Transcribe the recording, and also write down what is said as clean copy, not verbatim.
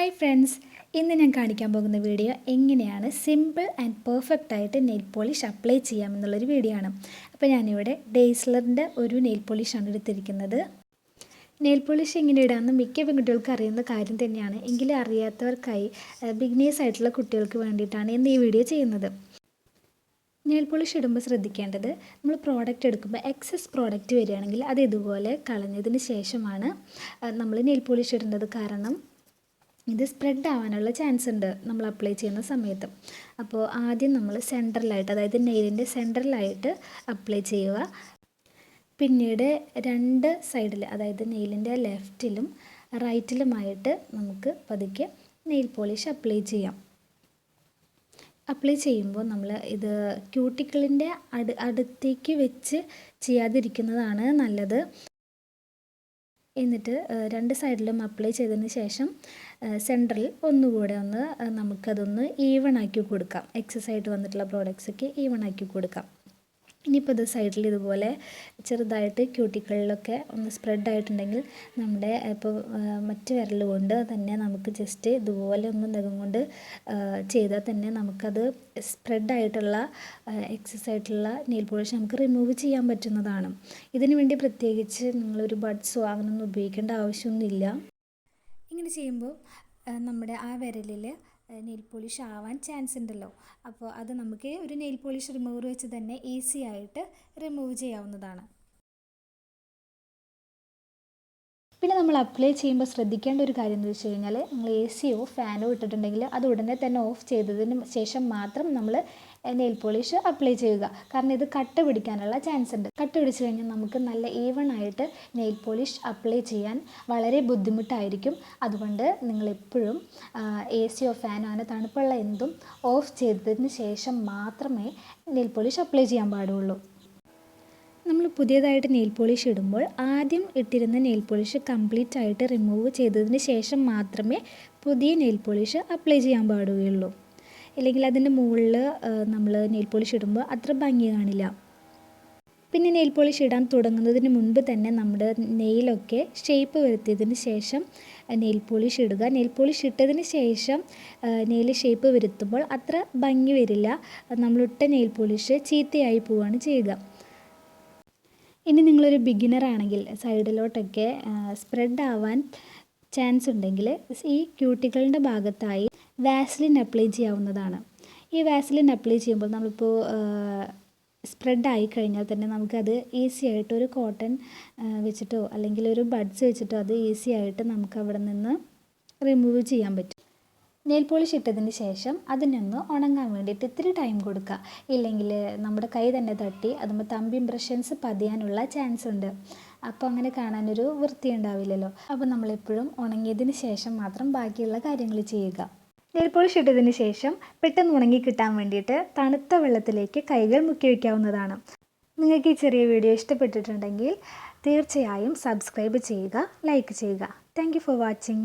Hi friends, ഇന്ന് ഞാൻ കാണിക്കാൻ പോകുന്ന വീഡിയോ എങ്ങനെയാണ് സിമ്പിൾ ആൻഡ് പെർഫെക്റ്റ് ആയിട്ട് നെയിൽ പോളിഷ് അപ്ലൈ ചെയ്യാമെന്നുള്ളൊരു വീഡിയോ ആണ്. അപ്പോൾ ഞാനിവിടെ ഡേസ്ലറിൻ്റെ ഒരു നെയിൽ പോളിഷാണ് എടുത്തിരിക്കുന്നത്. നെയിൽ പോളിഷ് എങ്ങനെ ഇടാമെന്ന് മിക്ക പെൺകുട്ടികൾക്ക് അറിയുന്ന കാര്യം തന്നെയാണ്. എങ്കിലും അറിയാത്തവർക്കായി ബിഗിനേഴ്സ് ആയിട്ടുള്ള കുട്ടികൾക്ക് വേണ്ടിയിട്ടാണ് ഇന്ന് ഈ വീഡിയോ ചെയ്യുന്നത്. നെയിൽ പോളിഷ് ഇടുമ്പോൾ ശ്രദ്ധിക്കേണ്ടത്, നമ്മൾ പ്രോഡക്റ്റ് എടുക്കുമ്പോൾ എക്സസ് പ്രോഡക്റ്റ് വരികയാണെങ്കിൽ അത് ഇതുപോലെ കളഞ്ഞതിന് ശേഷമാണ് നമ്മൾ നെയിൽ പോളിഷ് ഇടേണ്ടത്. കാരണം ഇത് സ്പ്രെഡ് ആവാനുള്ള ചാൻസ് ഉണ്ട് നമ്മൾ അപ്ലൈ ചെയ്യുന്ന സമയത്ത്. അപ്പോൾ ആദ്യം നമ്മൾ സെൻറ്ററിലായിട്ട്, അതായത് നെയിലിൻ്റെ സെൻറ്ററിലായിട്ട് അപ്ലൈ ചെയ്യുക. പിന്നീട് രണ്ട് സൈഡിൽ, അതായത് നെയിലിൻ്റെ ലെഫ്റ്റിലും റൈറ്റിലുമായിട്ട് നമുക്ക് പതുക്കെ നെയിൽ പോളിഷ് അപ്ലൈ ചെയ്യാം. അപ്ലൈ ചെയ്യുമ്പോൾ നമ്മൾ ഇത് ക്യൂട്ടിക്കിളിൻ്റെ അടുത്തേക്ക് വെച്ച് ചെയ്യാതിരിക്കുന്നതാണ് നല്ലത്. എന്നിട്ട് രണ്ട് സൈഡിലും അപ്ലൈ ചെയ്തതിന് ശേഷം സെൻറ്ററിൽ ഒന്നുകൂടെ നമുക്കതൊന്ന് ഈവൺ ആക്കി കൊടുക്കാം. എക്സസ് ആയിട്ട് വന്നിട്ടുള്ള പ്രോഡക്റ്റ്സൊക്കെ ഈവൺ ആക്കി കൊടുക്കാം. ഇനിയിപ്പോൾ ഇത് സൈഡിൽ ഇതുപോലെ ചെറുതായിട്ട് ക്യൂട്ടിക്കിളിലൊക്കെ ഒന്ന് സ്പ്രെഡ് ആയിട്ടുണ്ടെങ്കിൽ നമ്മുടെ ഇപ്പോൾ മറ്റ് വിരൽ കൊണ്ട് തന്നെ നമുക്ക് ജസ്റ്റ് ഇതുപോലെ ഒന്ന് നഖം കൊണ്ട് ചെയ്താൽ തന്നെ നമുക്കത് സ്പ്രെഡ് ആയിട്ടുള്ള എക്സസ് ആയിട്ടുള്ള നെയിൽ പോളിഷ് നമുക്ക് റിമൂവ് ചെയ്യാൻ പറ്റുന്നതാണ്. ഇതിനു വേണ്ടി പ്രത്യേകിച്ച് നിങ്ങളൊരു ബഡ്സോ അങ്ങനെയൊന്നും ഉപയോഗിക്കേണ്ട ആവശ്യമൊന്നുമില്ല. ഇങ്ങനെ ചെയ്യുമ്പോൾ നമ്മുടെ ആ വിരലിൽ നെയിൽ പോളിഷ് ആവാൻ ചാൻസ് ഉണ്ടല്ലോ. അപ്പോൾ അത് നമുക്ക് ഒരു നെയിൽ പോളിഷ് റിമൂവർ വെച്ച് തന്നെ ഈസി ആയിട്ട് റിമൂവ് ചെയ്യാവുന്നതാണ്. പിന്നെ നമ്മൾ അപ്ലൈ ചെയ്യുമ്പോൾ ശ്രദ്ധിക്കേണ്ട ഒരു കാര്യം എന്ന് വെച്ച് കഴിഞ്ഞാൽ, നമ്മൾ എസിയോ ഫാനോ ഇട്ടിട്ടുണ്ടെങ്കിൽ അത് ഉടനെ തന്നെ ഓഫ് ചെയ്തതിന് ശേഷം മാത്രം നമ്മൾ നെയിൽ പോളിഷ് അപ്ലൈ ചെയ്യുക. കാരണം ഇത് കട്ട പിടിക്കാനുള്ള ചാൻസ് ഉണ്ട്. കട്ട പിടിച്ച് കഴിഞ്ഞാൽ നമുക്ക് നല്ല ഈവൺ ആയിട്ട് നെയിൽ പോളിഷ് അപ്ലൈ ചെയ്യാൻ വളരെ ബുദ്ധിമുട്ടായിരിക്കും. അതുകൊണ്ട് നിങ്ങളെപ്പോഴും എസിയോ ഫാനോ അങ്ങനെ തണുപ്പുള്ള എന്തും ഓഫ് ചെയ്തതിന് ശേഷം മാത്രമേ നെയിൽ പോളിഷ് അപ്ലൈ ചെയ്യാൻ പാടുള്ളൂ. നമ്മൾ പുതിയതായിട്ട് നെയിൽ പോളിഷ് ഇടുമ്പോൾ ആദ്യം ഇട്ടിരുന്ന നെയിൽ പോളിഷ് കംപ്ലീറ്റ് ആയിട്ട് റിമൂവ് ചെയ്തതിന് ശേഷം മാത്രമേ പുതിയ നെയിൽ പോളിഷ് അപ്ലൈ ചെയ്യാൻ പാടുകയുള്ളൂ. ഇല്ലെങ്കിൽ അതിൻ്റെ മുകളിൽ നമ്മൾ നെയിൽ പോളിഷ് ഇടുമ്പോൾ അത്ര ഭംഗി കാണില്ല. പിന്നെ നെയിൽ പോളിഷ് ഇടാൻ തുടങ്ങുന്നതിന് മുൻപ് തന്നെ നമ്മുടെ നെയിലൊക്കെ ഷേപ്പ് വരുത്തിയതിന് ശേഷം നെയിൽ പോളിഷ് ഇടുക. നെയിൽ പോളിഷ് ഇട്ടതിന് ശേഷം നെയിൽ ഷേപ്പ് വരുത്തുമ്പോൾ അത്ര ഭംഗി വരില്ല. നമ്മളിട്ട നെയിൽ പോളിഷ് ചീത്തയായി പോവുകയാണ് ചെയ്യുക. ഇനി നിങ്ങളൊരു ബിഗിനർ ആണെങ്കിൽ സൈഡിലോട്ടൊക്കെ സ്പ്രെഡ് ആവാൻ ചാൻസ് ഉണ്ടെങ്കിൽ ഈ ക്യൂട്ടിക്കളിൻ്റെ ഭാഗത്തായി വാസ്ലിൻ അപ്ലൈ ചെയ്യാവുന്നതാണ്. ഈ വാസ്ലിൻ അപ്ലൈ ചെയ്യുമ്പോൾ നമ്മളിപ്പോൾ സ്പ്രെഡ് ആയി കഴിഞ്ഞാൽ തന്നെ നമുക്കത് ഈസി ആയിട്ട് ഒരു കോട്ടൺ വെച്ചിട്ടോ അല്ലെങ്കിൽ ഒരു ബഡ്സ് വെച്ചിട്ടോ അത് ഈസി ആയിട്ട് നമുക്ക് അവിടെ നിന്ന് റിമൂവ് ചെയ്യാൻ പറ്റും. നെയിൽ പോളിഷ് ഇട്ടതിന് ശേഷം അതിനൊന്ന് ഉണങ്ങാൻ വേണ്ടിയിട്ട് ഇത്തിരി ടൈം കൊടുക്കുക. ഇല്ലെങ്കിൽ നമ്മുടെ കൈ തന്നെ തട്ടി അതുമ്പോൾ തമ്പ് ഇംപ്രഷൻസ് പതിയാനുള്ള ചാൻസ് ഉണ്ട്. അപ്പോൾ അങ്ങനെ കാണാനൊരു വൃത്തി ഉണ്ടാവില്ലല്ലോ. അപ്പോൾ നമ്മളെപ്പോഴും ഉണങ്ങിയതിന് ശേഷം മാത്രം ബാക്കിയുള്ള കാര്യങ്ങൾ ചെയ്യുക. നെയിൽ പോളിഷ് ഇട്ടതിന് ശേഷം പെട്ടെന്ന് ഉണങ്ങി കിട്ടാൻ വേണ്ടിയിട്ട് തണുത്ത വെള്ളത്തിലേക്ക് കൈകൾ മുക്കി വയ്ക്കാവുന്നതാണ്. നിങ്ങൾക്ക് ഈ ചെറിയ വീഡിയോ ഇഷ്ടപ്പെട്ടിട്ടുണ്ടെങ്കിൽ തീർച്ചയായും സബ്സ്ക്രൈബ് ചെയ്യുക, ലൈക്ക് ചെയ്യുക. Thank you for watching.